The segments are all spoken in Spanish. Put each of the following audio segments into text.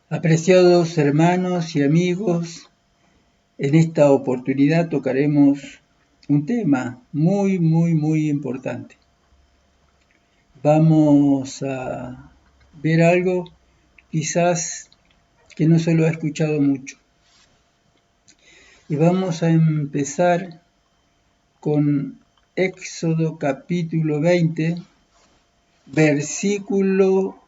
Apreciados hermanos y amigos, en esta oportunidad tocaremos un tema muy importante. Vamos a ver algo quizás que no se lo ha escuchado mucho. Y vamos a empezar con Éxodo capítulo 20, versículo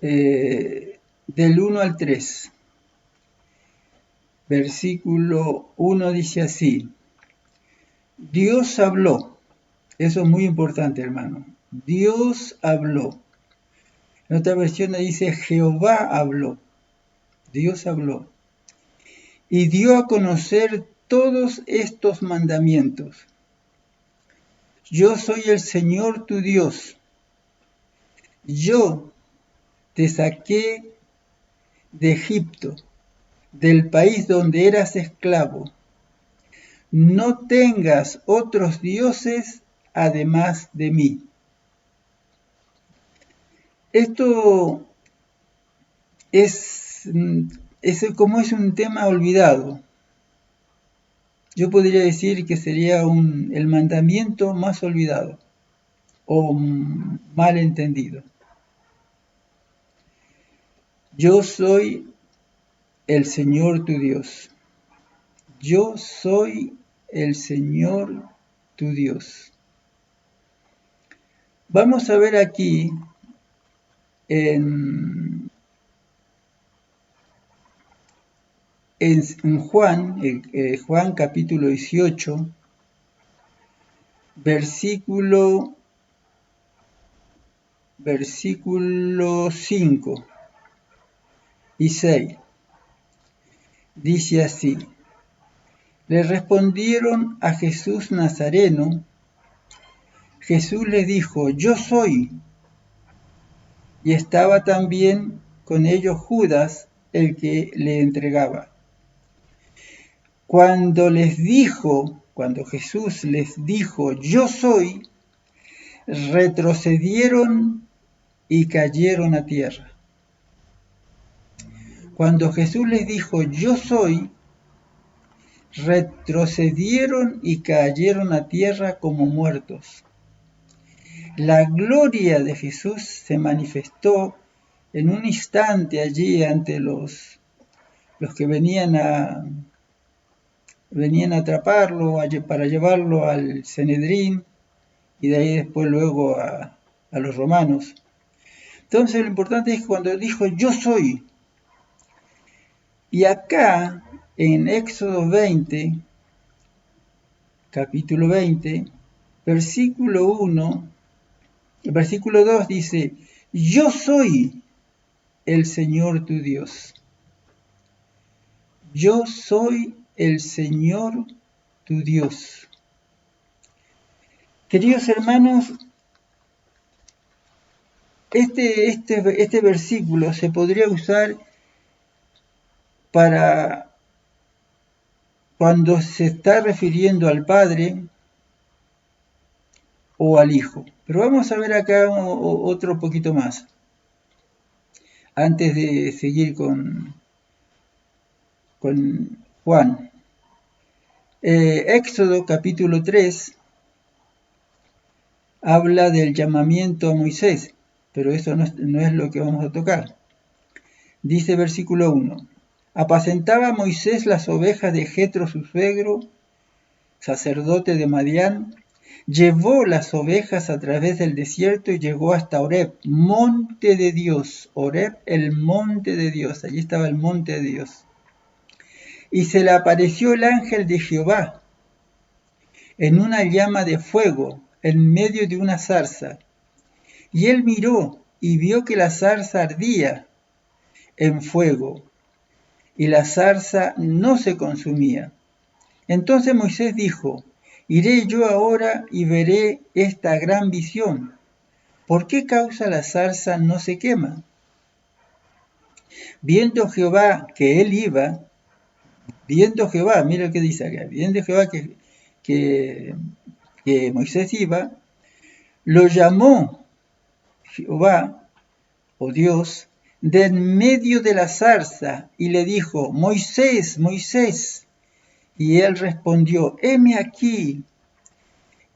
del 1 al 3. Versículo 1 dice así: Dios habló. Eso es muy importante, hermano. Dios habló. En otra versión dice Jehová habló. Dios habló. Y dio a conocer todos estos mandamientos. Yo soy el Señor tu Dios. Yo te saqué de Egipto, del país donde eras esclavo. No tengas otros dioses además de mí. Esto es como es un tema olvidado. Yo podría decir que sería el mandamiento más olvidado o mal entendido. Yo soy el Señor tu Dios. Yo soy el Señor tu Dios. Vamos a ver aquí en Juan, Juan capítulo 18, versículo 5 y 6. Dice así: Le respondieron a Jesús Nazareno. Jesús les dijo: Yo soy. Y estaba también con ellos Judas, el que le entregaba. Cuando Jesús les dijo: Yo soy, retrocedieron y cayeron a tierra. Cuando Jesús les dijo: Yo soy, retrocedieron y cayeron a tierra como muertos. La gloria de Jesús se manifestó en un instante allí ante los que venían a atraparlo para llevarlo al Sanedrín y de ahí después luego a los romanos. Entonces lo importante es cuando dijo yo soy. Y acá en Éxodo 20, capítulo 20, versículo 1, versículo 2 dice: Yo soy el Señor tu Dios. Yo soy el Señor tu Dios. Queridos hermanos, este versículo se podría usar para cuando se está refiriendo al Padre o al Hijo. Pero vamos a ver acá otro poquito más, antes de seguir con Juan. Éxodo capítulo 3 habla del llamamiento a Moisés, pero eso no es lo que vamos a tocar. Dice versículo 1: Apacentaba Moisés las ovejas de Jetro su suegro, sacerdote de Madián. Llevó las ovejas a través del desierto y llegó hasta Horeb, monte de Dios. Horeb, el monte de Dios. Allí estaba el monte de Dios. Y se le apareció el ángel de Jehová en una llama de fuego en medio de una zarza. Y él miró y vio que la zarza ardía en fuego, y la zarza no se consumía. Entonces Moisés dijo: Iré yo ahora y veré esta gran visión. ¿Por qué causa la zarza no se quema? Viendo Jehová que él iba, mira lo que dice acá, viendo Jehová que Moisés iba, lo llamó Jehová, o Dios, de en medio de la zarza y le dijo, Moisés, Moisés. Y él respondió, heme aquí.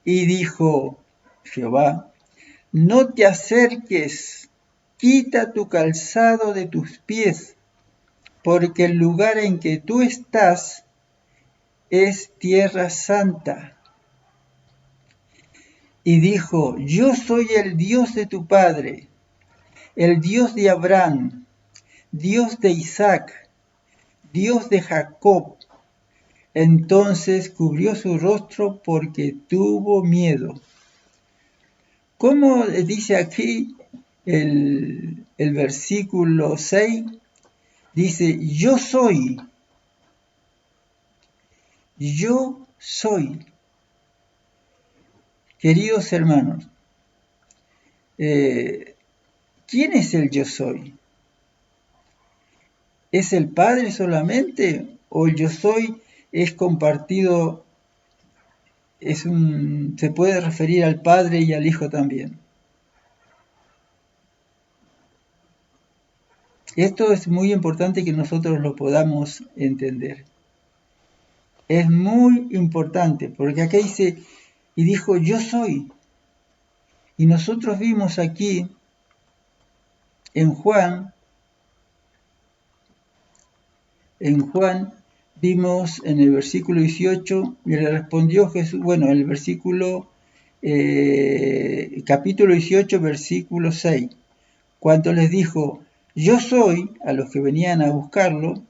Y dijo Jehová, no te acerques, quita tu calzado de tus pies, porque el lugar en que tú estás es tierra santa. Y dijo, yo soy el Dios de tu padre, el Dios de Abraham, Dios de Isaac, Dios de Jacob. Entonces cubrió su rostro porque tuvo miedo. ¿Cómo dice aquí el versículo 6? Dice, yo soy. Queridos hermanos, ¿quién es el yo soy? ¿Es el Padre solamente? ¿O el yo soy es compartido, se puede referir al Padre y al Hijo también? Esto es muy importante que nosotros lo podamos entender. Es muy importante, porque acá dice, y dijo, yo soy. Y nosotros vimos aquí, en Juan, vimos en el versículo 18, y le respondió Jesús, bueno, el versículo, capítulo 18, versículo 6, cuando les dijo, yo soy, a los que venían a buscarlo,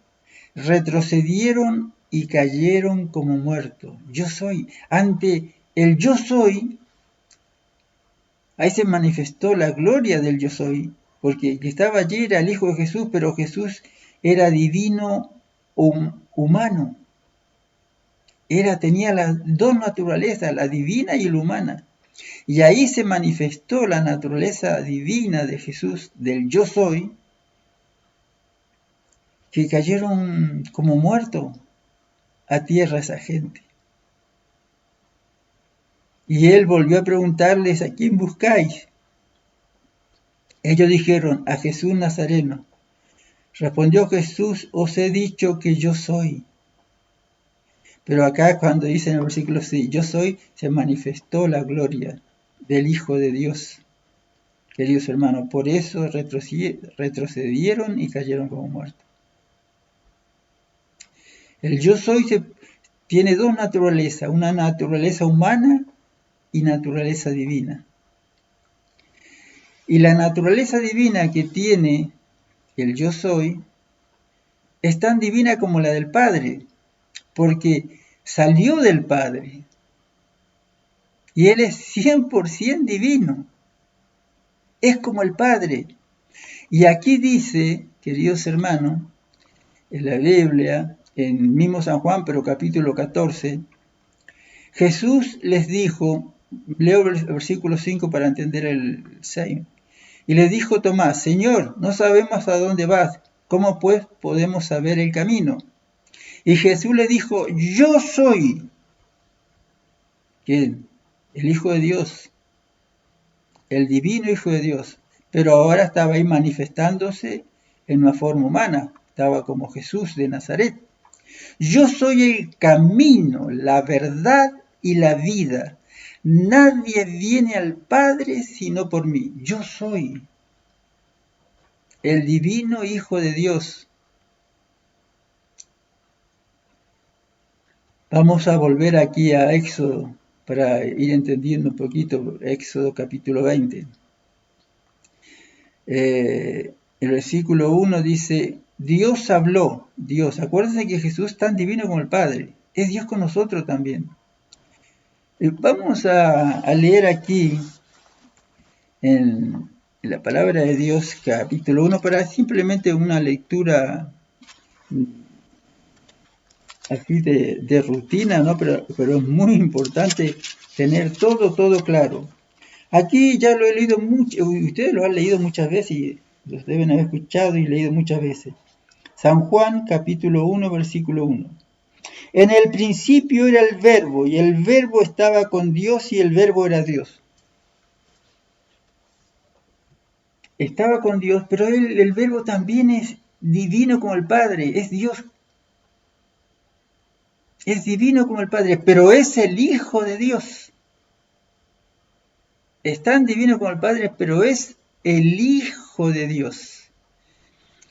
retrocedieron y cayeron como muertos. Yo soy. Ante el yo soy, ahí se manifestó la gloria del yo soy, porque el que estaba allí era el Hijo de Jesús, pero Jesús era divino humano. Tenía las dos naturalezas, la divina y la humana. Y ahí se manifestó la naturaleza divina de Jesús, del yo soy, que cayeron como muertos a tierra esa gente. Y él volvió a preguntarles, ¿a quién buscáis? Ellos dijeron, a Jesús Nazareno. Respondió Jesús, os he dicho que yo soy. Pero acá cuando dice en el versículo 6, yo soy, se manifestó la gloria del Hijo de Dios. Queridos hermanos, por eso retrocedieron y cayeron como muertos. El yo soy tiene dos naturalezas, una naturaleza humana y naturaleza divina. Y la naturaleza divina que tiene el yo soy es tan divina como la del Padre, porque salió del Padre y Él es 100% divino. Es como el Padre. Y aquí dice, queridos hermanos, en la Biblia, en mismo San Juan, pero capítulo 14, Jesús les dijo, leo el versículo 5 para entender el 6, y les dijo Tomás, Señor, no sabemos a dónde vas, ¿cómo pues podemos saber el camino? Y Jesús le dijo, yo soy. ¿Quién? El Hijo de Dios, el divino Hijo de Dios. Pero ahora estaba ahí manifestándose en una forma humana, estaba como Jesús de Nazaret. Yo soy el camino, la verdad y la vida. Nadie viene al Padre sino por mí. Yo soy el divino Hijo de Dios. Vamos a volver aquí a Éxodo para ir entendiendo un poquito Éxodo capítulo 20. El versículo 1 dice, Dios habló, Dios, acuérdense que Jesús es tan divino como el Padre, es Dios con nosotros también. Vamos a leer aquí en la palabra de Dios capítulo 1 para simplemente una lectura así de rutina, ¿no? Pero es muy importante tener todo claro. Aquí ya lo he leído mucho, ustedes lo han leído muchas veces y los deben haber escuchado y leído muchas veces. San Juan capítulo 1 versículo 1. En el principio era el verbo y el verbo estaba con Dios y el verbo era Dios. estaba con Dios, pero el Verbo también es divino como el Padre, es Dios, es divino como el Padre, pero es el Hijo de Dios. Es tan divino como el Padre, pero es el Hijo de Dios.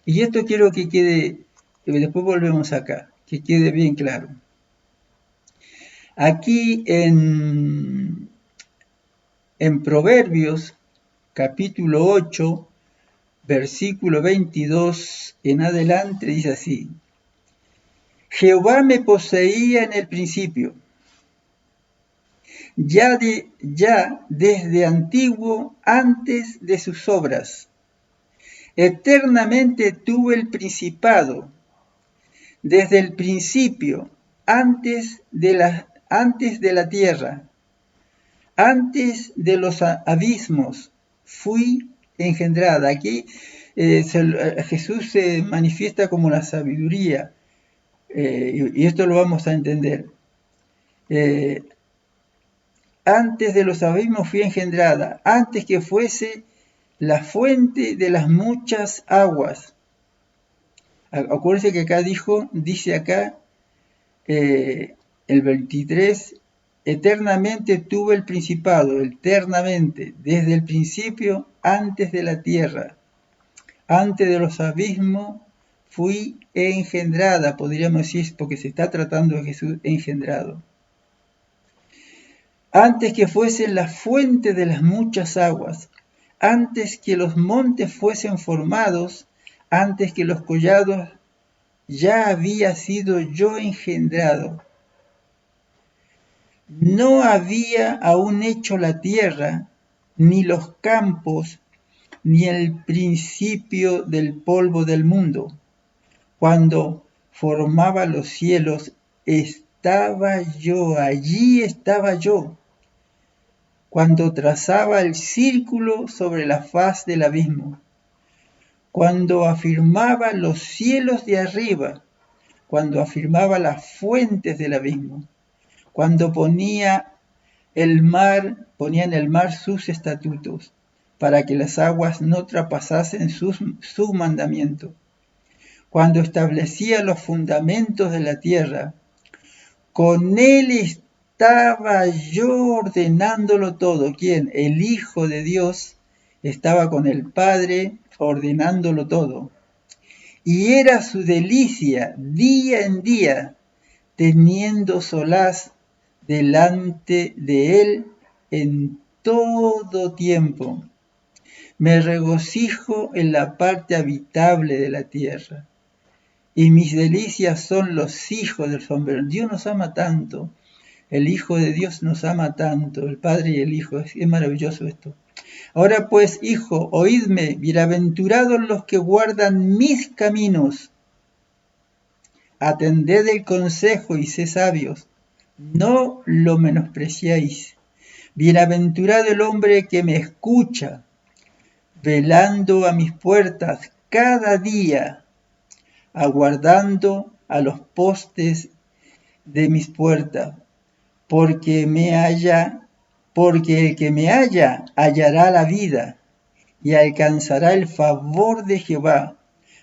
Y esto quiero que quede, después volvemos acá, que quede bien claro. Aquí en Proverbios, capítulo 8, versículo 22 en adelante, dice así: Jehová me poseía en el principio, ya desde antiguo, antes de sus obras. Eternamente tuve el principado, desde el principio, antes de la tierra, antes de los abismos, fui engendrada. Aquí Jesús se manifiesta como la sabiduría, y esto lo vamos a entender. Antes de los abismos fui engendrada, antes que fuese la fuente de las muchas aguas. Acuérdense que acá dice acá, el 23, eternamente tuve el principado, eternamente, desde el principio, antes de la tierra, antes de los abismos, fui engendrada, podríamos decir, porque se está tratando de Jesús engendrado. Antes que fuese la fuente de las muchas aguas, antes que los montes fuesen formados, antes que los collados, ya había sido yo engendrado. No había aún hecho la tierra, ni los campos, ni el principio del polvo del mundo. Cuando formaba los cielos, estaba yo, allí estaba yo. Cuando trazaba el círculo sobre la faz del abismo. Cuando afirmaba los cielos de arriba. Cuando afirmaba las fuentes del abismo. Cuando ponía en el mar sus estatutos, para que las aguas no traspasasen su mandamiento. Cuando establecía los fundamentos de la tierra, con él estaba yo ordenándolo todo. ¿Quién? El Hijo de Dios estaba con el Padre ordenándolo todo. Y era su delicia día en día, teniendo solaz delante de él en todo tiempo. Me regocijo en la parte habitable de la tierra, y mis delicias son los hijos del sombrero. Dios nos ama tanto, el Hijo de Dios nos ama tanto, el Padre y el Hijo, es maravilloso esto. Ahora pues, hijo, oídme, bienaventurados los que guardan mis caminos. Atended el consejo y sé sabios, no lo menospreciéis. Bienaventurado el hombre que me escucha, velando a mis puertas cada día, aguardando a los postes de mis puertas, porque el que me halla hallará la vida y alcanzará el favor de Jehová,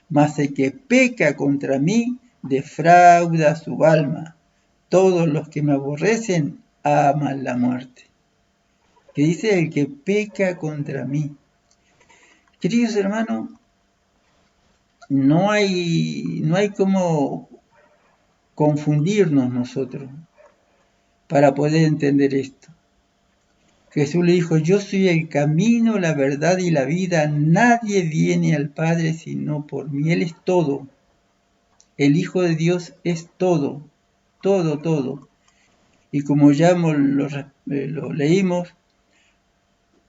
mas el que peca contra mí defrauda su alma. Todos los que me aborrecen aman la muerte. Que dice el que peca contra mí. Queridos hermanos, no hay cómo confundirnos nosotros para poder entender esto. Jesús le dijo: yo soy el camino, la verdad y la vida. Nadie viene al Padre sino por mí. Él es todo. El Hijo de Dios es todo, todo, todo. Y como ya lo leímos,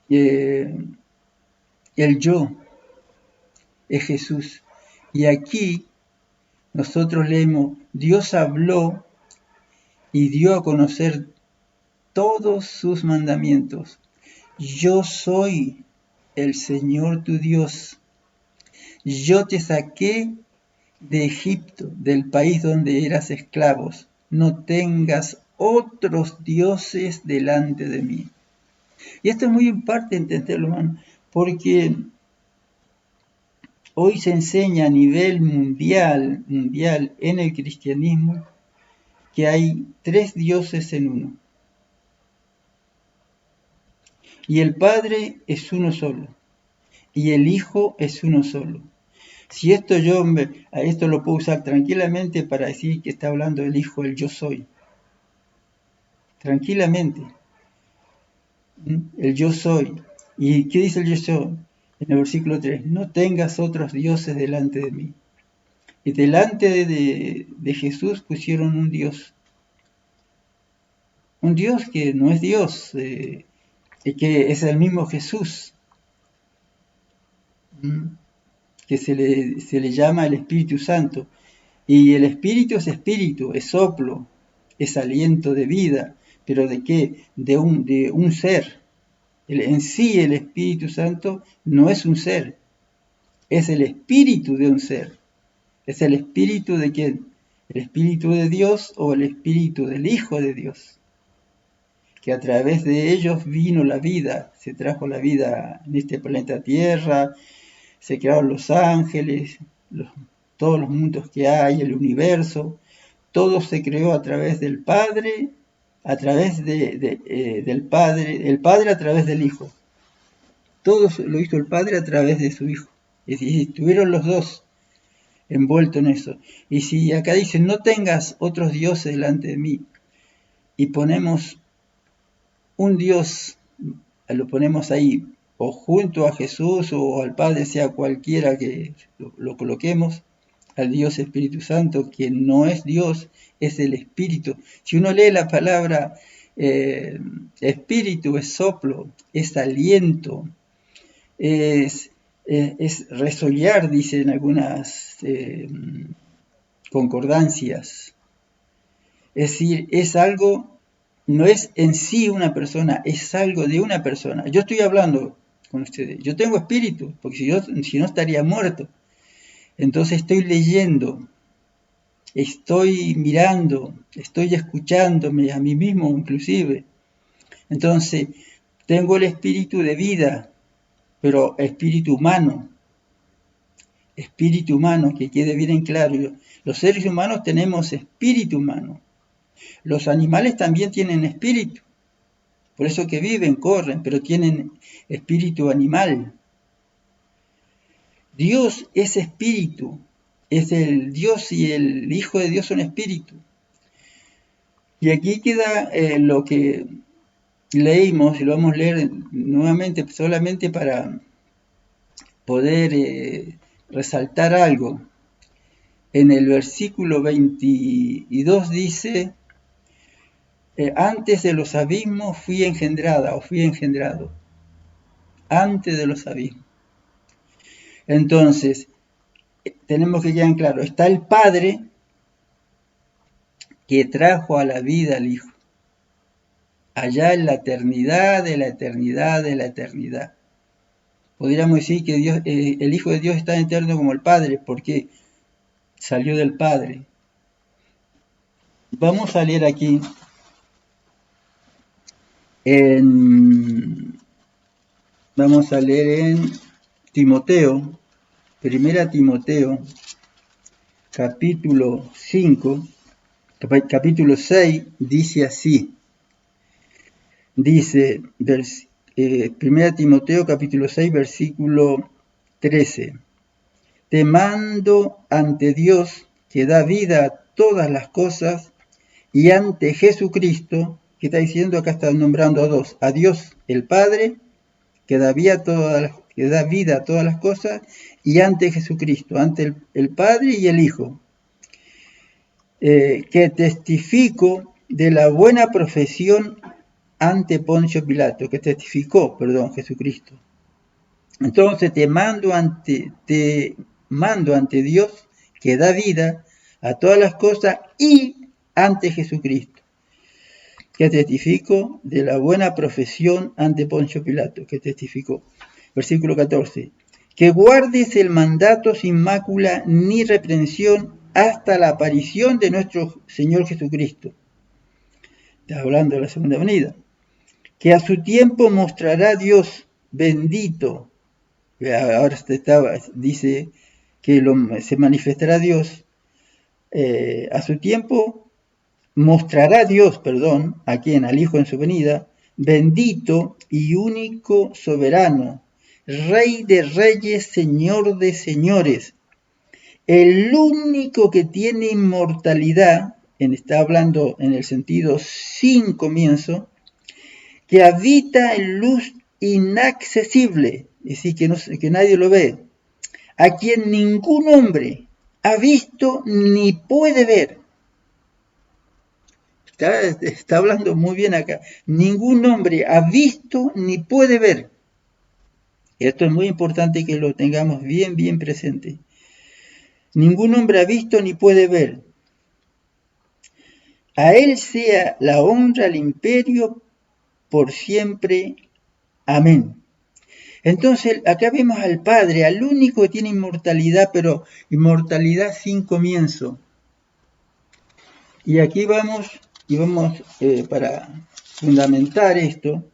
el yo es Jesús. Y aquí nosotros leemos: Dios habló y dio a conocer todos sus mandamientos. Yo soy el Señor tu Dios. Yo te saqué de Egipto, del país donde eras esclavos. No tengas otros dioses delante de mí. Y esto es muy importante entenderlo, hermano, porque Hoy se enseña a nivel mundial en el cristianismo que hay 3 dioses en uno. Y el Padre es uno solo. Y el Hijo es uno solo. Si esto a esto lo puedo usar tranquilamente para decir que está hablando el Hijo, el yo soy. Tranquilamente. El yo soy. ¿Y qué dice el yo soy? En el versículo 3, no tengas otros dioses delante de mí. Y delante de Jesús pusieron un Dios. Un Dios que no es Dios, que es el mismo Jesús, que se le llama el Espíritu Santo. Y el espíritu, es soplo, es aliento de vida. ¿Pero de qué? De un ser. En sí el Espíritu Santo no es un ser, es el espíritu de un ser. ¿Es el espíritu de quién? El espíritu de Dios o el espíritu del Hijo de Dios, que a través de ellos vino la vida, se trajo la vida en este planeta Tierra, se crearon los ángeles, todos los mundos que hay, el universo, todo se creó a través del Padre, a través del Padre, el Padre a través del Hijo. Todo lo hizo el Padre a través de su Hijo. Y estuvieron los dos envueltos en eso. Y si acá dice, no tengas otros dioses delante de mí, y ponemos un Dios, lo ponemos ahí, o junto a Jesús o al Padre, sea cualquiera que lo coloquemos, al Dios Espíritu Santo, quien no es Dios, es el Espíritu. Si uno lee la palabra Espíritu, es soplo, es aliento, es resollar, dicen algunas concordancias. Es decir, es algo, no es en sí una persona, es algo de una persona. Yo estoy hablando con ustedes, yo tengo espíritu, porque si no estaría muerto. Entonces estoy leyendo, estoy mirando, estoy escuchándome a mí mismo inclusive. Entonces, tengo el espíritu de vida, pero espíritu humano, que quede bien en claro. Los seres humanos tenemos espíritu humano. Los animales también tienen espíritu. Por eso que viven, corren, pero tienen espíritu animal. Dios es espíritu. Es el Dios y el Hijo de Dios son espíritu. Y aquí queda lo que leímos, y lo vamos a leer nuevamente solamente para poder resaltar algo. En el versículo 22 dice, antes de los abismos fui engendrada o fui engendrado. Antes de los abismos. Entonces, tenemos que quedar en claro, está el Padre que trajo a la vida al Hijo. Allá en la eternidad de la eternidad de la eternidad. Podríamos decir que Dios, el Hijo de Dios es tan eterno como el Padre, porque salió del Padre. Vamos a leer aquí vamos a leer en Timoteo, 1 Timoteo, capítulo 5, capítulo 6, dice así. Dice, 1 Timoteo, capítulo 6, versículo 13. Te mando ante Dios, que da vida a todas las cosas, y ante Jesucristo, que está diciendo, acá está nombrando a dos, a Dios el Padre, que da vida a todas las cosas, y ante Jesucristo, ante el Padre y el Hijo, que testifico de la buena profesión ante Poncio Pilato, que testificó, Jesucristo. Entonces te mando ante Dios, que da vida a todas las cosas, y ante Jesucristo, que testificó de la buena profesión ante Poncio Pilato, que testificó. Versículo 14. Que guardes el mandato sin mácula ni reprensión hasta la aparición de nuestro Señor Jesucristo. Está hablando de la segunda venida. Que a su tiempo mostrará Dios bendito, ahora dice que se manifestará Dios a su tiempo, mostrará Dios, perdón, a quien, al Hijo en su venida, bendito y único soberano, Rey de reyes, Señor de señores, el único que tiene inmortalidad, está hablando en el sentido sin comienzo, que habita en luz inaccesible, es decir, que nadie lo ve, a quien ningún hombre ha visto ni puede ver. Está hablando muy bien acá. Ningún hombre ha visto ni puede ver. Esto es muy importante que lo tengamos bien, bien presente. Ningún hombre ha visto ni puede ver. A él sea la honra, el imperio, por siempre. Amén. Entonces, acá vemos al Padre, al único que tiene inmortalidad, pero inmortalidad sin comienzo. Y aquí vamos para fundamentar esto,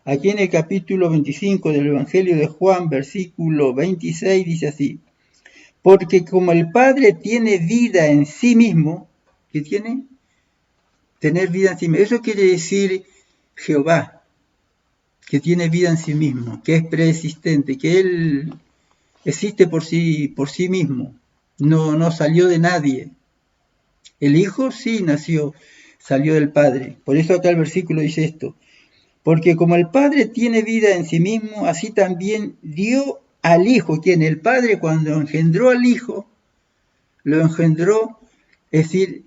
aquí en el capítulo 25 del Evangelio de Juan, versículo 26, dice así: porque como el Padre tiene vida en sí mismo, ¿qué tiene? Tener vida en sí mismo. Eso quiere decir Jehová, que tiene vida en sí mismo, que es preexistente, que Él existe por sí mismo, no salió de nadie. El Hijo sí salió del Padre. Por eso acá el versículo dice esto: porque como el Padre tiene vida en sí mismo, así también dio al Hijo, quien el Padre cuando engendró al Hijo, lo engendró, es decir,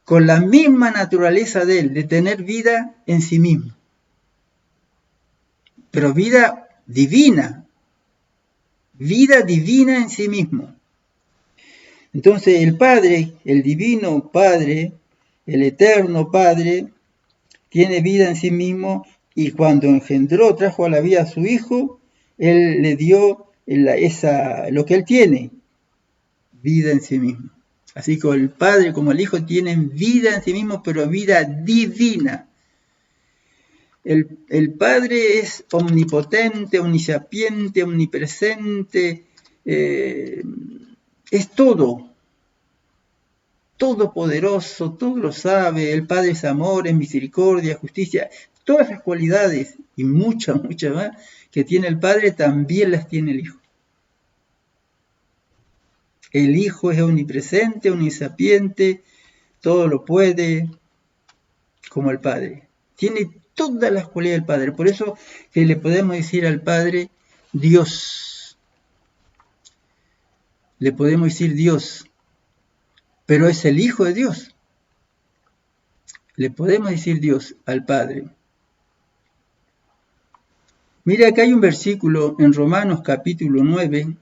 con la misma naturaleza de Él, de tener vida en sí mismo. Pero vida divina en sí mismo. Entonces el Padre, el divino Padre, el eterno Padre, tiene vida en sí mismo, y cuando engendró, trajo a la vida a su Hijo, Él le dio lo que Él tiene, vida en sí mismo. Así que el Padre como el Hijo tienen vida en sí mismo, pero vida divina. El Padre es omnipotente, omnisapiente, omnipresente, es todopoderoso, todo lo sabe. El Padre es amor, es misericordia, justicia. Todas las cualidades y muchas más que tiene el Padre también las tiene el Hijo. El Hijo es omnipresente, omnisapiente, todo lo puede, como el Padre. Tiene todas las cualidades del Padre. Por eso que le podemos decir al Padre Dios. Le podemos decir Dios, pero es el Hijo de Dios. Le podemos decir Dios al Padre. Mira, acá hay un versículo en Romanos capítulo 9,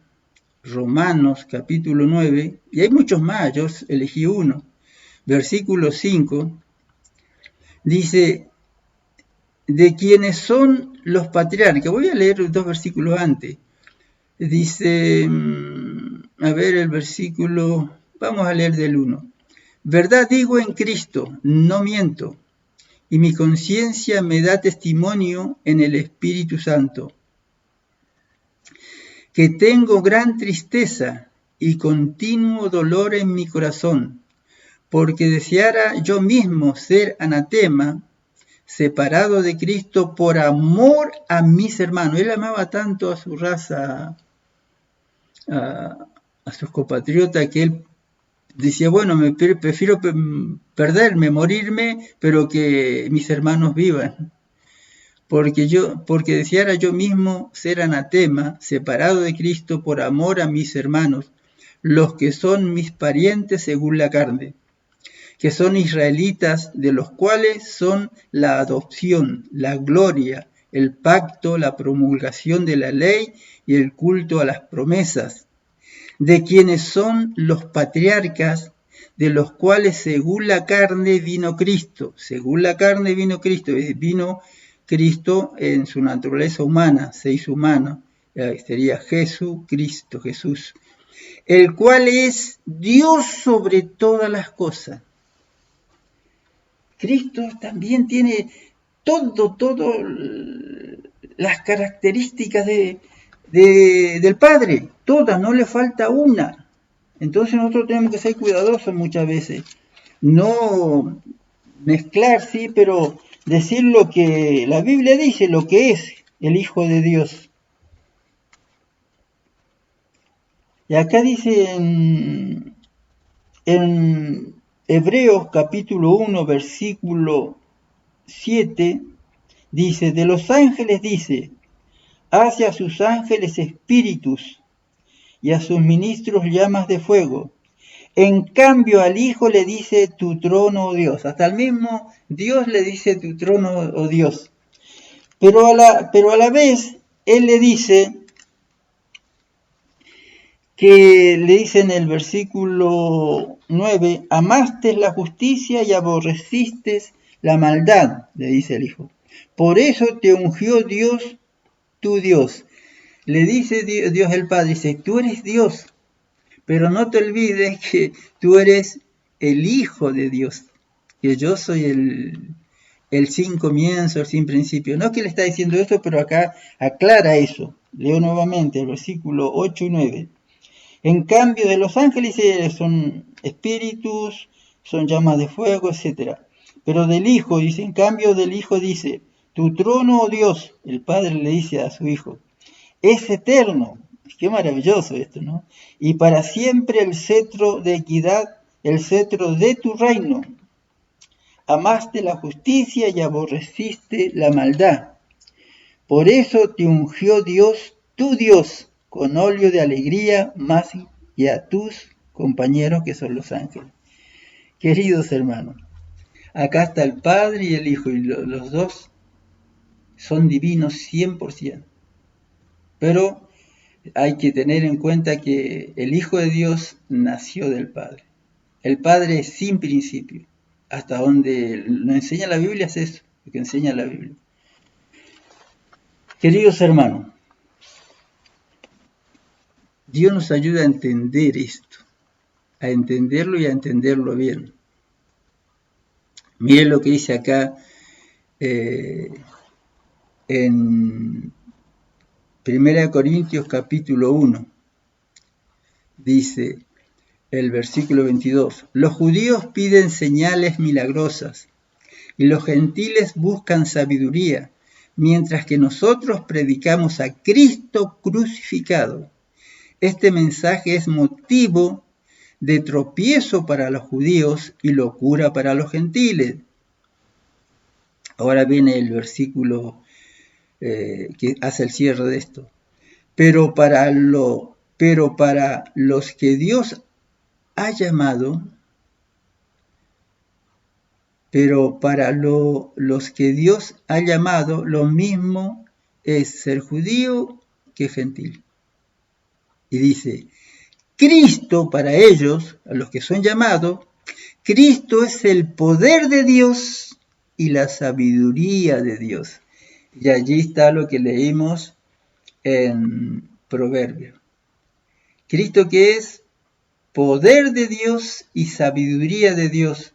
y hay muchos más, yo elegí uno. Versículo 5, dice, de quienes son los patriarcas. Voy a leer 2 versículos antes. Dice, a ver el versículo, vamos a leer del 1. Verdad digo en Cristo, no miento, y mi conciencia me da testimonio en el Espíritu Santo, que tengo gran tristeza y continuo dolor en mi corazón, porque deseara yo mismo ser anatema, separado de Cristo por amor a mis hermanos. Él amaba tanto a su raza, a sus compatriotas, que él decía, bueno, prefiero perderme, morirme, pero que mis hermanos vivan. Porque deseara yo mismo ser anatema, separado de Cristo por amor a mis hermanos, los que son mis parientes según la carne, que son israelitas, de los cuales son la adopción, la gloria, el pacto, la promulgación de la ley y el culto a las promesas, de quienes son los patriarcas, de los cuales según la carne vino Cristo, vino Cristo en su naturaleza humana, se hizo humano, sería Jesucristo, Jesús, el cual es Dios sobre todas las cosas. Cristo también tiene todas las características del Padre, todas, no le falta una. Entonces nosotros tenemos que ser cuidadosos muchas veces. No mezclar, sí, pero decir lo que la Biblia dice, lo que es el Hijo de Dios. Y acá dice en Hebreos capítulo 1, versículo 7, dice, de los ángeles dice, hace a sus ángeles espíritus y a sus ministros llamas de fuego. En cambio al Hijo le dice tu trono, oh Dios. Hasta el mismo Dios le dice tu trono, oh Dios. Pero a la vez Él le dice en el versículo 9, amaste la justicia y aborreciste la maldad, le dice el Hijo. Por eso te ungió Dios, tu Dios. Le dice Dios el Padre, dice, tú eres Dios, pero no te olvides que tú eres el Hijo de Dios, que yo soy el sin comienzo, el sin principio. No es que le está diciendo esto, pero acá aclara eso. Leo nuevamente el versículo 8 y 9. En cambio de los ángeles son espíritus, son llamas de fuego, etc. Pero del Hijo, dice, en cambio del Hijo dice, tu trono, oh Dios, el Padre le dice a su Hijo, es eterno. Qué maravilloso esto, ¿no? Y para siempre el cetro de equidad, el cetro de tu reino. Amaste la justicia y aborreciste la maldad. Por eso te ungió Dios, tu Dios, con óleo de alegría más y a tus compañeros que son los ángeles. Queridos hermanos, acá está el Padre y el Hijo, y los dos son divinos 100%. Pero hay que tener en cuenta que el Hijo de Dios nació del Padre. El Padre es sin principio. Hasta donde nos enseña la Biblia es eso, lo que enseña la Biblia. Queridos hermanos, Dios nos ayuda a entender esto, a entenderlo y a entenderlo bien. Miren lo que dice acá en 1 Corintios capítulo 1. Dice el versículo 22, los judíos piden señales milagrosas y los gentiles buscan sabiduría, mientras que nosotros predicamos a Cristo crucificado. Este mensaje es motivo de tropiezo para los judíos y locura para los gentiles. Ahora viene el versículo que hace el cierre de esto. Pero para los que Dios ha llamado, los que Dios ha llamado, lo mismo es ser judío que gentil. Y dice, Cristo para ellos, a los que son llamados, Cristo es el poder de Dios y la sabiduría de Dios. Y allí está lo que leímos en Proverbios. Cristo que es poder de Dios y sabiduría de Dios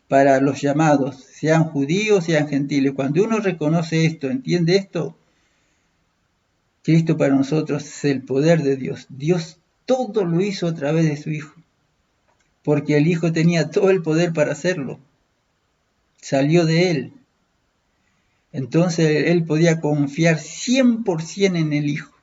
para los llamados, sean judíos, sean gentiles. Cuando uno reconoce esto, entiende esto, Cristo para nosotros es el poder de Dios. Dios todo lo hizo a través de su Hijo, porque el Hijo tenía todo el poder para hacerlo. Salió de Él. Entonces Él podía confiar 100% en el Hijo.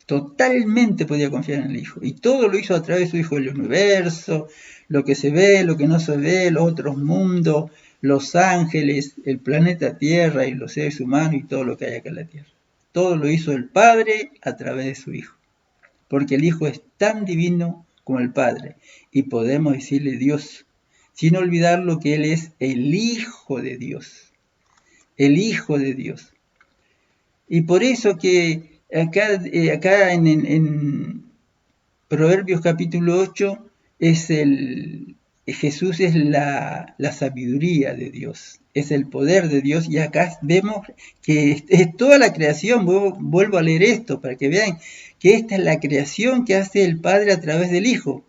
Totalmente podía confiar en el Hijo. Y todo lo hizo a través de su Hijo, el universo, lo que se ve, lo que no se ve, los otros mundos, los ángeles, el planeta Tierra y los seres humanos y todo lo que hay acá en la Tierra. Todo lo hizo el Padre a través de su Hijo. Porque el Hijo es tan divino como el Padre. Y podemos decirle Dios, sin olvidar lo que Él es el Hijo de Dios. El Hijo de Dios. Y por eso que acá en Proverbios capítulo 8 Jesús es la sabiduría de Dios, es el poder de Dios, y acá vemos que es toda la creación. Vuelvo a leer esto para que vean que esta es la creación que hace el Padre a través del Hijo,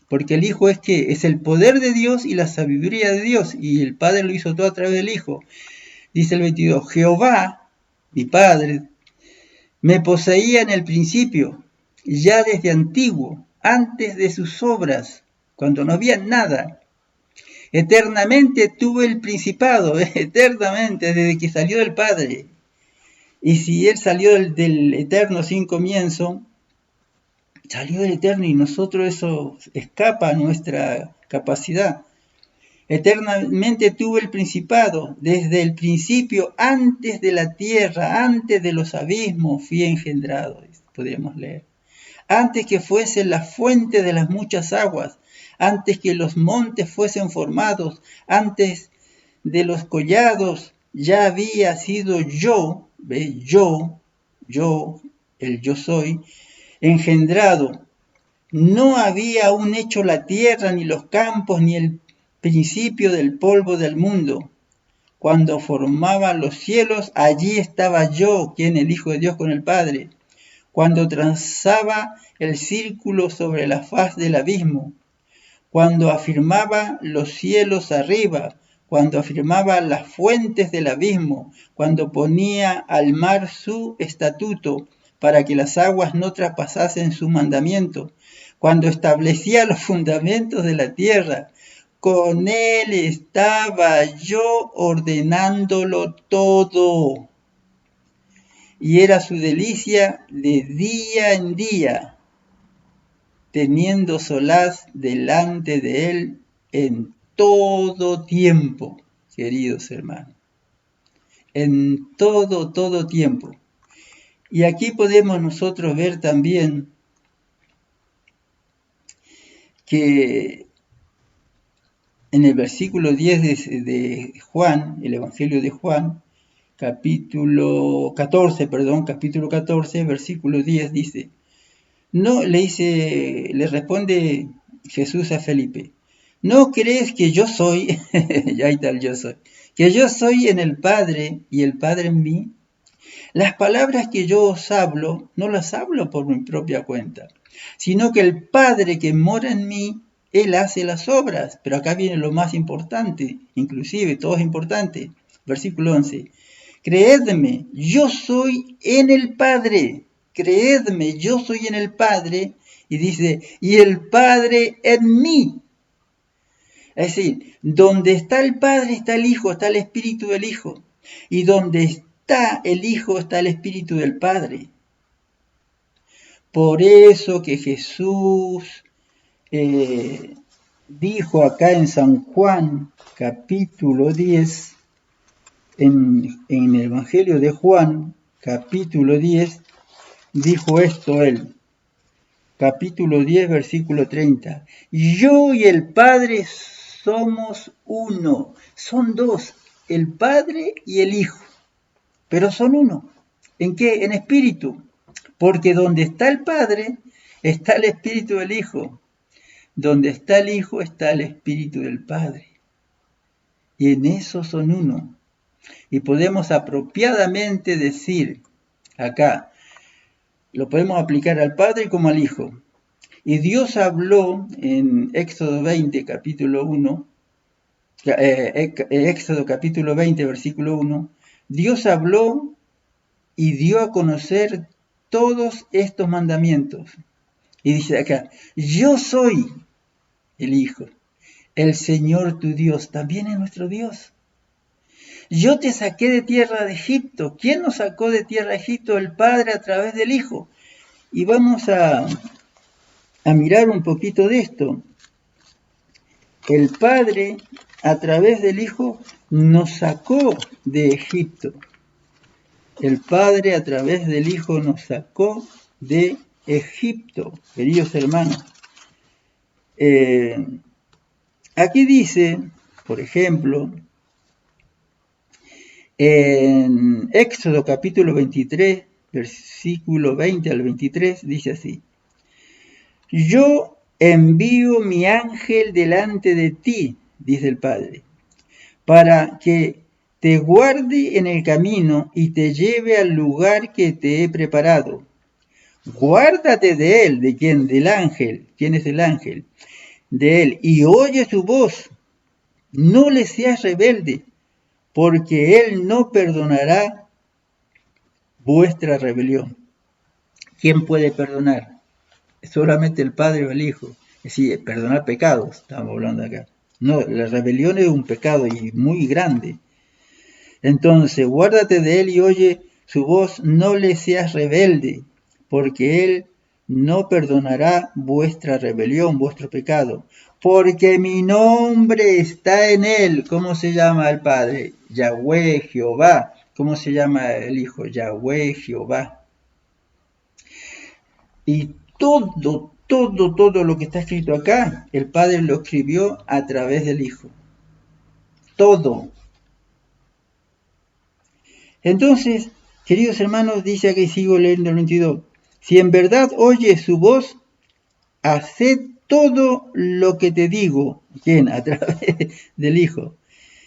porque el Hijo es el poder de Dios y la sabiduría de Dios, y el Padre lo hizo todo a través del Hijo. Dice el 22, Jehová, mi Padre, Me poseía en el principio, ya desde antiguo, antes de sus obras, cuando no había nada. Eternamente tuve el principado, eternamente, desde que salió del Padre. Y si Él salió del eterno sin comienzo, salió del eterno y nosotros eso escapa a nuestra capacidad. Eternamente tuve el principado, desde el principio, antes de la tierra, antes de los abismos, fui engendrado, podríamos leer. Antes que fuese la fuente de las muchas aguas, antes que los montes fuesen formados, antes de los collados, ya había sido yo, ¿ve? Yo, el yo soy, engendrado. No había aún hecho la tierra, ni los campos, ni el principio del polvo del mundo. Cuando formaba los cielos, allí estaba yo, quien el Hijo de Dios con el Padre. Cuando trazaba el círculo sobre la faz del abismo, cuando afirmaba los cielos arriba, cuando afirmaba las fuentes del abismo, cuando ponía al mar su estatuto para que las aguas no traspasasen su mandamiento, cuando establecía los fundamentos de la tierra, con él estaba yo ordenándolo todo. Y era su delicia de día en día, teniendo solaz delante de él en todo tiempo, queridos hermanos. En todo tiempo. Y aquí podemos nosotros ver también que en el versículo 10 de Juan, el Evangelio de Juan, capítulo 14, versículo 10 dice, le responde Jesús a Felipe, ¿no crees que yo soy, ya está el yo soy, que yo soy en el Padre y el Padre en mí? Las palabras que yo os hablo, no las hablo por mi propia cuenta, sino que el Padre que mora en mí, Él hace las obras. Pero acá viene lo más importante, inclusive todo es importante. Versículo 11. Creedme, yo soy en el Padre. Creedme, yo soy en el Padre. Y dice, y el Padre en mí. Es decir, donde está el Padre está el Hijo, está el Espíritu del Hijo. Y donde está el Hijo está el Espíritu del Padre. Por eso que Jesús dijo acá en San Juan, capítulo 10, en el Evangelio de Juan, capítulo 10, dijo esto él. Capítulo 10, versículo 30. Yo y el Padre somos uno. Son dos, el Padre y el Hijo. Pero son uno. ¿En qué? En espíritu. Porque donde está el Padre, está el Espíritu del Hijo. Donde está el Hijo, está el Espíritu del Padre. Y en eso son uno. Y podemos apropiadamente decir, acá, lo podemos aplicar al Padre como al Hijo. Y Dios habló en Éxodo 20, capítulo 1, Éxodo capítulo 20, versículo 1, Dios habló y dio a conocer todos estos mandamientos. Y dice acá, yo soy el Hijo, el Señor tu Dios, también es nuestro Dios. Yo te saqué de tierra de Egipto. ¿Quién nos sacó de tierra de Egipto? El Padre a través del Hijo. Y vamos a mirar un poquito de esto. El Padre a través del Hijo nos sacó de Egipto. El Padre a través del Hijo nos sacó de Egipto, queridos hermanos. Aquí dice, por ejemplo, en Éxodo capítulo 23, versículo 20 al 23, dice así. Yo envío mi ángel delante de ti, dice el Padre, para que te guarde en el camino y te lleve al lugar que te he preparado. Guárdate de él, ¿de quién? Del ángel. ¿Quién es el ángel? De él, y oye su voz. No le seas rebelde, porque él no perdonará vuestra rebelión. ¿quién puede perdonar? Solamente el Padre o el Hijo. Es decir, perdonar pecados, estamos hablando acá. No, la rebelión es un pecado y muy grande. Entonces, guárdate de él y oye su voz, no le seas rebelde, porque él no perdonará vuestra rebelión, vuestro pecado, porque mi nombre está en él. ¿Cómo se llama el Padre? Yahweh, Jehová. ¿Cómo se llama el Hijo? Yahweh, Jehová. Y todo lo que está escrito acá, el Padre lo escribió a través del Hijo. Todo. Entonces, queridos hermanos, dice aquí, sigo leyendo el 22, si en verdad oyes su voz, haced todo lo que te digo. ¿Quién? A través del Hijo.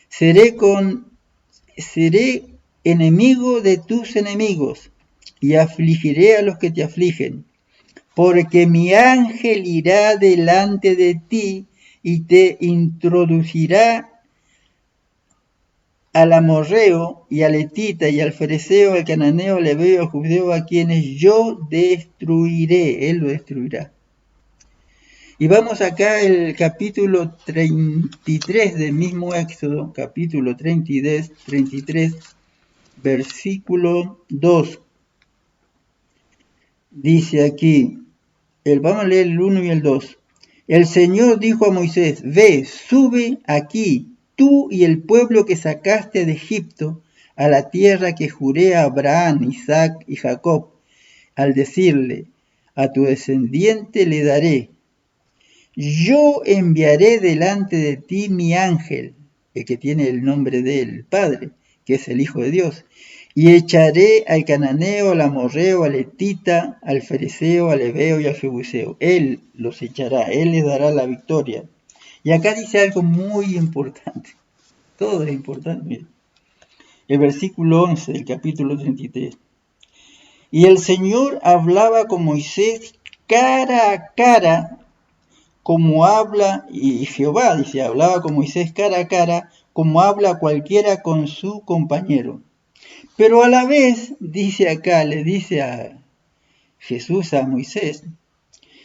Seré enemigo de tus enemigos y afligiré a los que te afligen. Porque mi ángel irá delante de ti y te introducirá al amorreo y al etita y al fereceo, al cananeo, al hebeo, al judeo, a quienes yo destruiré. Él lo destruirá. Y vamos acá al capítulo 33 del mismo Éxodo, capítulo 33, versículo 2. Dice aquí, vamos a leer el 1 y el 2. El Señor dijo a Moisés, ve, sube aquí, tú y el pueblo que sacaste de Egipto, a la tierra que juré a Abraham, Isaac y Jacob, al decirle, a tu descendiente le daré. Yo enviaré delante de ti mi ángel, el que tiene el nombre del Padre, que es el Hijo de Dios, y echaré al cananeo, al amorreo, al etita, al fereceo, al hebeo y al jebuseo. Él los echará, él les dará la victoria. Y acá dice algo muy importante. Todo es importante. Mira. El versículo 11 del capítulo 33. Y el Señor hablaba con Moisés cara a cara, como habla, y Jehová, dice, hablaba con Moisés cara a cara, como habla cualquiera con su compañero. Pero a la vez, dice acá, le dice a Jesús a Moisés.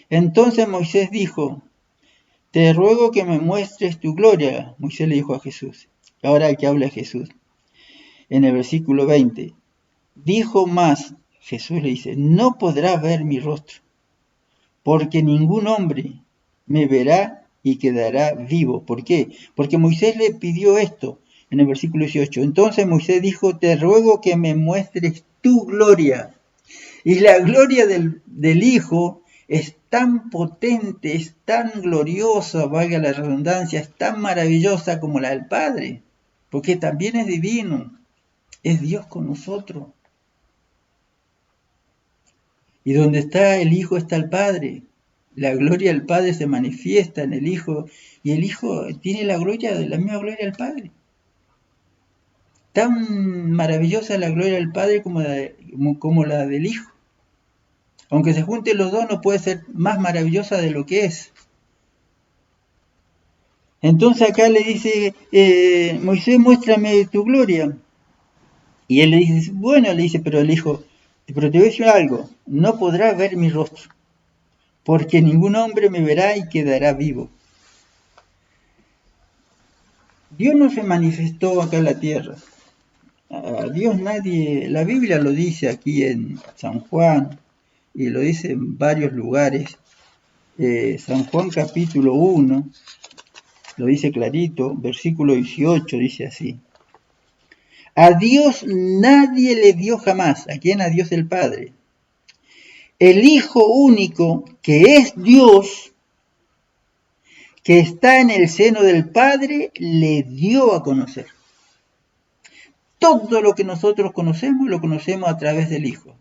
Entonces Moisés dijo, te ruego que me muestres tu gloria. Moisés le dijo a Jesús. Ahora el que habla es Jesús. En el versículo 20. Dijo más, Jesús le dice, no podrás ver mi rostro, porque ningún hombre me verá y quedará vivo. ¿Por qué? Porque Moisés le pidió esto en el versículo 18. Entonces Moisés dijo, te ruego que me muestres tu gloria. Y la gloria del Hijo es tan potente, es tan gloriosa, valga la redundancia, es tan maravillosa como la del Padre, porque también es divino, es Dios con nosotros. Y donde está el Hijo está el Padre. La gloria del Padre se manifiesta en el Hijo, y el Hijo tiene la misma gloria del Padre. Tan maravillosa la gloria del Padre como la del Hijo. Aunque se junten los dos, no puede ser más maravillosa de lo que es. Entonces acá le dice, Moisés, muéstrame tu gloria. Y él le dice, bueno, le dice, pero el Hijo, pero te voy a decir algo, no podrás ver mi rostro, porque ningún hombre me verá y quedará vivo. Dios no se manifestó acá en la tierra. A Dios nadie, la Biblia lo dice aquí en San Juan, y lo dice en varios lugares. San Juan capítulo 1, lo dice clarito, versículo 18 dice así. A Dios nadie le dio jamás. ¿A quién? A Dios el Padre. El Hijo único, que es Dios, que está en el seno del Padre, le dio a conocer. Todo lo que nosotros conocemos, lo conocemos a través del Hijo.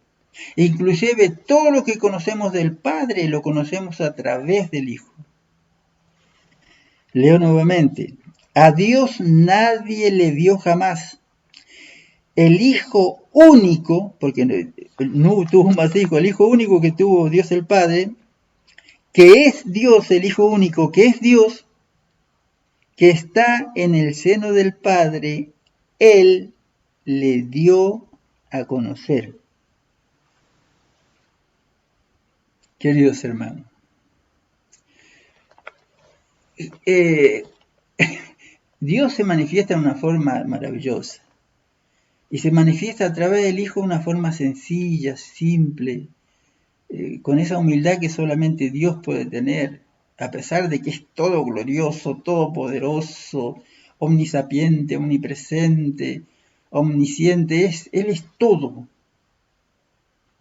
Inclusive todo lo que conocemos del Padre, lo conocemos a través del Hijo. Leo nuevamente. A Dios nadie le dio jamás. El Hijo único, porque no tuvo más hijos, el Hijo único que tuvo Dios el Padre, que es Dios, el Hijo único, que es Dios, que está en el seno del Padre, Él le dio a conocer. Queridos hermanos, eh, Dios se manifiesta de una forma maravillosa y se manifiesta a través del Hijo de una forma sencilla, simple, con esa humildad que solamente Dios puede tener, a pesar de que es todo glorioso, todopoderoso, omnisapiente, omnipresente, omnisciente, Él es todo.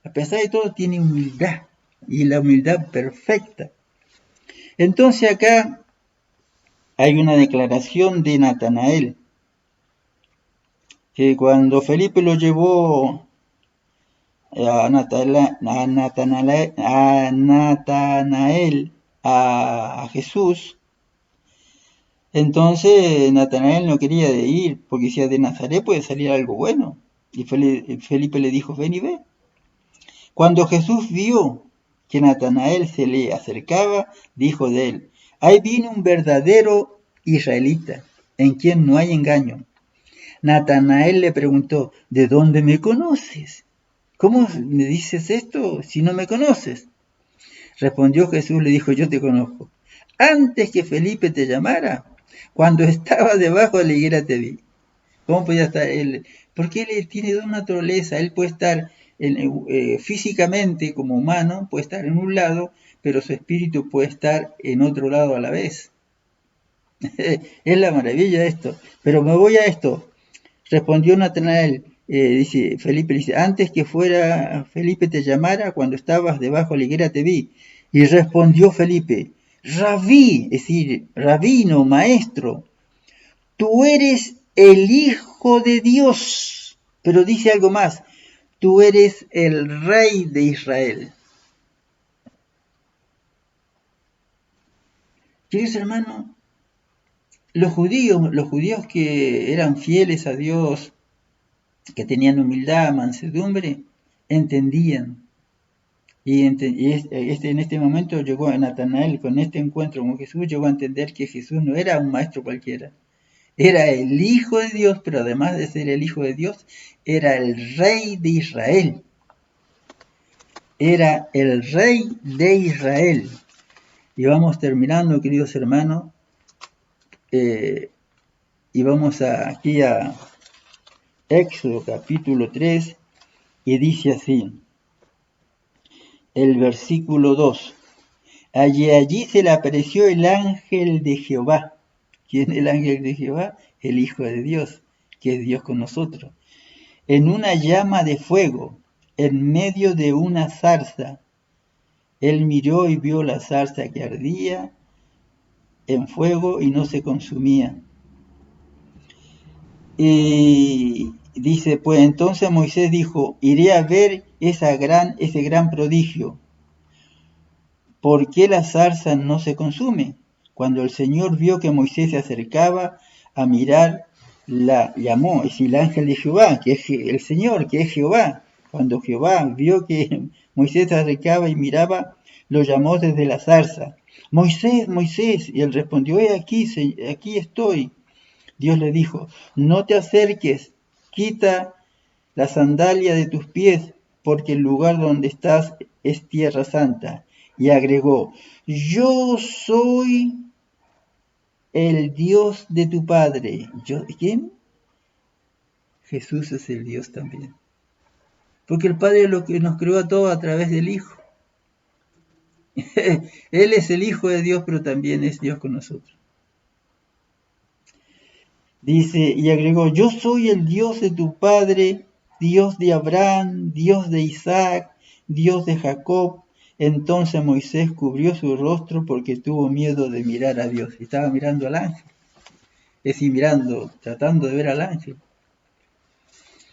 A pesar de todo tiene humildad, y la humildad perfecta. Entonces acá hay una declaración de Natanael, que cuando Felipe lo llevó Natanael a Jesús, entonces Natanael no quería ir, porque decía, de Nazaret puede salir algo bueno. Y Felipe le dijo, ven y ve. Cuando Jesús vio que Natanael se le acercaba, dijo de él, ahí viene un verdadero israelita, en quien no hay engaño. Natanael le preguntó, ¿de dónde me conoces? ¿Cómo me dices esto si no me conoces? Respondió Jesús, le dijo, yo te conozco. Antes que Felipe te llamara, cuando estaba debajo de la higuera te vi. ¿Cómo podía estar él? Porque él tiene dos naturalezas. Él puede estar físicamente como humano, puede estar en un lado, pero su espíritu puede estar en otro lado a la vez. Es la maravilla de esto. Pero me voy a esto. Respondió Natanael, Felipe dice, antes que fuera Felipe te llamara, cuando estabas debajo de la higuera te vi. Y respondió Felipe, Rabí, es decir, rabino, maestro, tú eres el Hijo de Dios. Pero dice algo más, tú eres el Rey de Israel. Queridos hermanos, los judíos que eran fieles a Dios, que tenían humildad, mansedumbre, entendían. Y en este momento llegó a Natanael, con este encuentro con Jesús, llegó a entender que Jesús no era un maestro cualquiera. Era el Hijo de Dios, pero además de ser el Hijo de Dios, era el Rey de Israel. Era el Rey de Israel. Y vamos terminando, queridos hermanos, y vamos aquí a Éxodo capítulo 3, y dice así, el versículo 2. Allí se le apareció el ángel de Jehová. ¿Quién es el ángel de Jehová? El Hijo de Dios, que es Dios con nosotros. En una llama de fuego, en medio de una zarza. Él miró y vio la zarza que ardía en fuego y no se consumía. Y dice, pues entonces Moisés dijo, iré a ver ese gran prodigio. ¿Por qué la zarza no se consume? Cuando el Señor vio que Moisés se acercaba a mirar, la llamó, es el ángel de Jehová, que es el Señor, que es Jehová. Cuando Jehová vio que Moisés se acercaba y miraba, lo llamó desde la zarza. Moisés, Moisés, y él respondió, aquí estoy. Dios le dijo, no te acerques, quita la sandalia de tus pies, porque el lugar donde estás es tierra santa. Y agregó, yo soy el Dios de tu Padre. ¿Quién? Jesús es el Dios también. Porque el Padre es lo que nos creó a todos a través del Hijo. Él es el Hijo de Dios, pero también es Dios con nosotros. Dice, y agregó, yo soy el Dios de tu Padre, Dios de Abraham, Dios de Isaac, Dios de Jacob. Entonces Moisés cubrió su rostro porque tuvo miedo de mirar a Dios. Estaba mirando al ángel. Es decir, tratando de ver al ángel.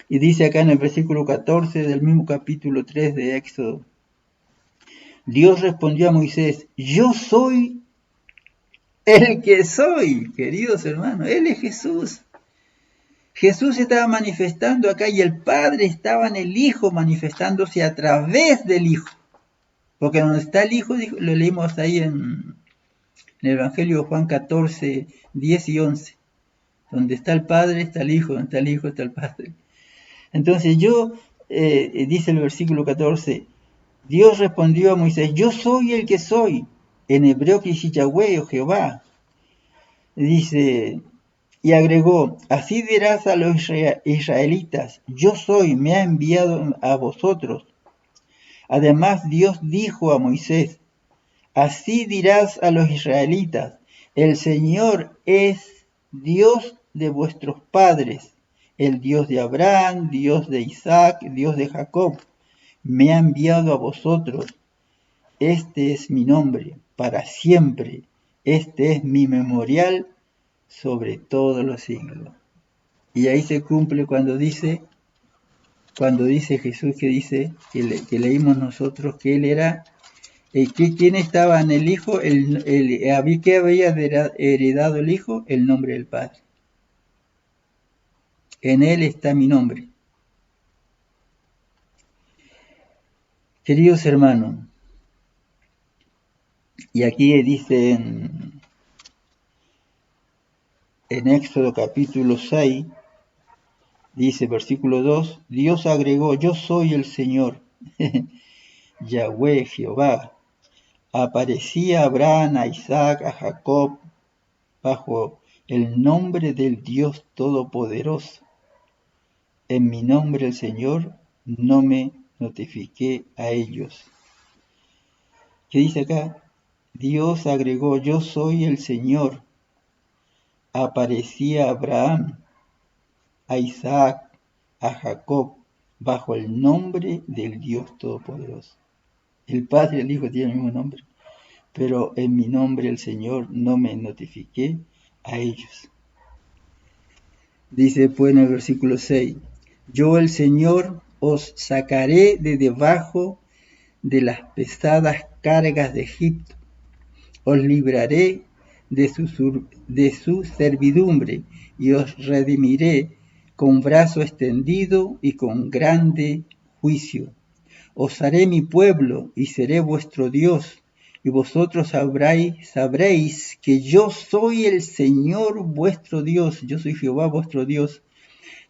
Y dice acá en el versículo 14 del mismo capítulo 3 de Éxodo. Dios respondió a Moisés, yo soy el que soy, queridos hermanos. Él es Jesús. Jesús estaba manifestando acá y el Padre estaba en el Hijo manifestándose a través del Hijo. Porque donde está el Hijo, lo leímos ahí en el Evangelio de Juan 14, 10 y 11. Donde está el Padre, está el Hijo, donde está el Hijo, está el Padre. Entonces dice el versículo 14, Dios respondió a Moisés, yo soy el que soy. En hebreo que dice Yahweh o Jehová. Dice, y agregó, así dirás a los israelitas, yo soy, me ha enviado a vosotros. Además Dios dijo a Moisés, así dirás a los israelitas, el Señor es Dios de vuestros padres, el Dios de Abraham, Dios de Isaac, Dios de Jacob. Me ha enviado a vosotros. Este es mi nombre, para siempre. Este es mi memorial sobre todos los siglos. Y ahí se cumple cuando dice Jesús, que leímos nosotros, que Él era, ¿quién estaba en el Hijo? ¿Qué había heredado el Hijo? El nombre del Padre. En Él está mi nombre. Queridos hermanos, y aquí dice en Éxodo capítulo 6, dice versículo 2, Dios agregó, yo soy el Señor, Yahweh, Jehová. Aparecía a Abraham, a Isaac, a Jacob, bajo el nombre del Dios Todopoderoso. En mi nombre el Señor no me notifiqué a ellos. ¿Qué dice acá? Dios agregó, yo soy el Señor. Aparecía a Abraham, a Isaac, a Jacob, bajo el nombre del Dios Todopoderoso. El Padre y el Hijo tienen el mismo nombre, pero en mi nombre el Señor no me notifiqué a ellos. Dice pues en el versículo 6, yo el Señor os sacaré de debajo de las pesadas cargas de Egipto, os libraré de su servidumbre y os redimiré con brazo extendido y con grande juicio. Os haré mi pueblo y seré vuestro Dios, y vosotros sabréis que yo soy el Señor vuestro Dios, yo soy Jehová vuestro Dios,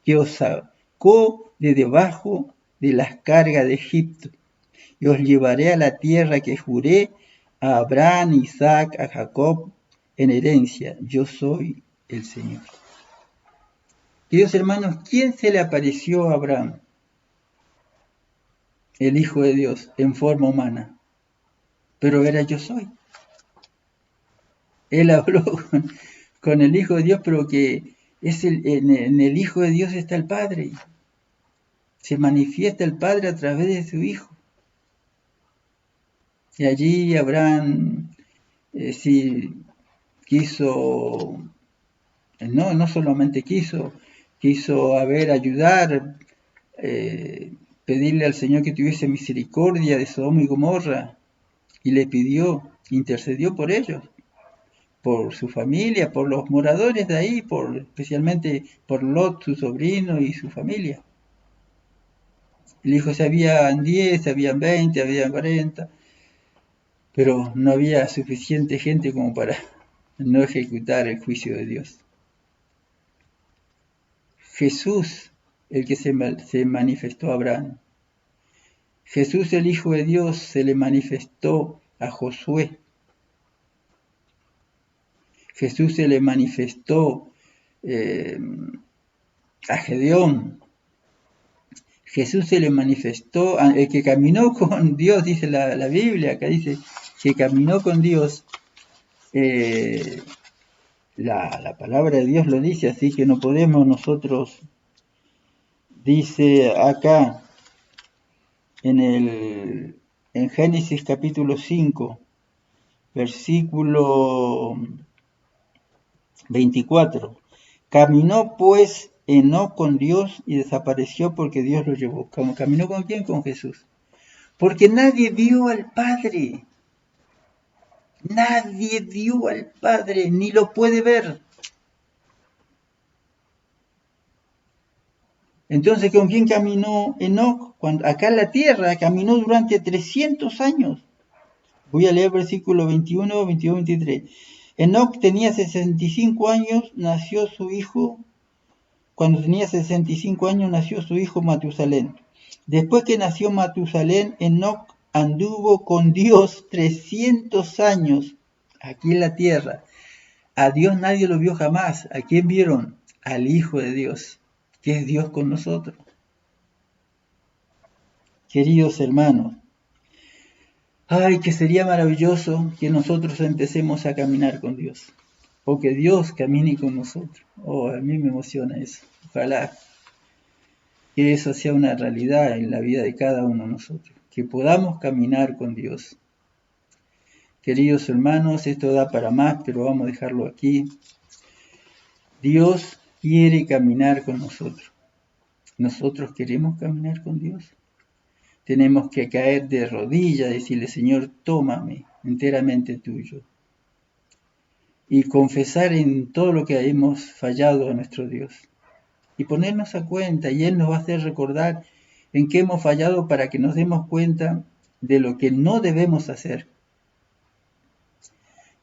que os sacó de debajo de las cargas de Egipto, y os llevaré a la tierra que juré a Abraham, Isaac, a Jacob en herencia. Yo soy el Señor. Queridos hermanos, ¿quién se le apareció a Abraham? El Hijo de Dios, en forma humana. Pero era yo soy. Él habló con el Hijo de Dios, pero que en el Hijo de Dios está el Padre. Se manifiesta el Padre a través de su Hijo. Y allí Abraham sí quiso, no solamente quiso ayudar, pedirle al Señor que tuviese misericordia de Sodoma y Gomorra, y le pidió, intercedió por ellos, por su familia, por los moradores de ahí, especialmente por Lot, su sobrino y su familia. Le dijo, si habían 10, habían 20, habían 40, pero no había suficiente gente como para no ejecutar el juicio de Dios. Jesús, el que se manifestó a Abraham. Jesús, el Hijo de Dios, se le manifestó a Josué. Jesús se le manifestó a Gedeón. Jesús se le manifestó, el que caminó con Dios, dice la Biblia, acá dice que caminó con Dios. La palabra de Dios lo dice, así que no podemos nosotros, dice acá en Génesis capítulo 5, versículo 24, caminó pues Enoc con Dios y desapareció porque Dios lo llevó. ¿Caminó con quién? Con Jesús. Porque nadie vio al Padre. Nadie vio al Padre, ni lo puede ver. Entonces, ¿con quién caminó Enoc? Acá en la tierra caminó durante 300 años. Voy a leer versículo 21, 22, 23. Enoc tenía 65 años, nació su hijo. Cuando tenía 65 años nació su hijo Matusalén. Después que nació Matusalén, Enoc anduvo con Dios 300 años aquí en la tierra. A Dios nadie lo vio jamás. ¿A quién vieron? Al Hijo de Dios, que es Dios con nosotros. Queridos hermanos, ay, que sería maravilloso que nosotros empecemos a caminar con Dios, o que Dios camine con nosotros. Oh, a mí me emociona eso. Ojalá que eso sea una realidad en la vida de cada uno de nosotros, que podamos caminar con Dios. Queridos hermanos, esto da para más, pero vamos a dejarlo aquí. Dios quiere caminar con nosotros. ¿Nosotros queremos caminar con Dios? Tenemos que caer de rodillas y decirle, Señor, tómame enteramente tuyo. Y confesar en todo lo que hemos fallado a nuestro Dios. Y ponernos a cuenta, y Él nos va a hacer recordar en qué hemos fallado para que nos demos cuenta de lo que no debemos hacer.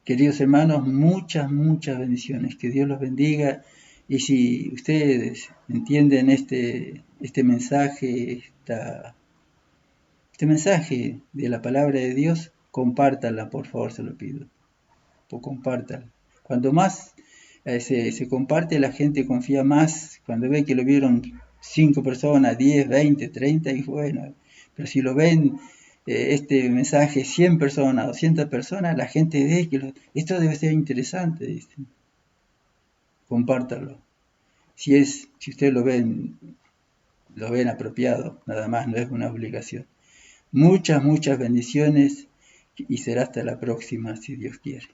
Queridos hermanos, muchas bendiciones. Que Dios los bendiga. Y si ustedes entienden este mensaje, este mensaje de la palabra de Dios, compártanla, por favor, se lo pido. Compártanla. Cuando más se comparte, la gente confía más. Cuando ve que lo vieron 5 personas, 10, 20, 30, y bueno, pero si lo ven este mensaje 100 personas, 200 personas, la gente ve que esto debe ser interesante, dicen. Compártanlo. Si ustedes lo ven apropiado, nada más, no es una obligación. Muchas bendiciones y será hasta la próxima, si Dios quiere.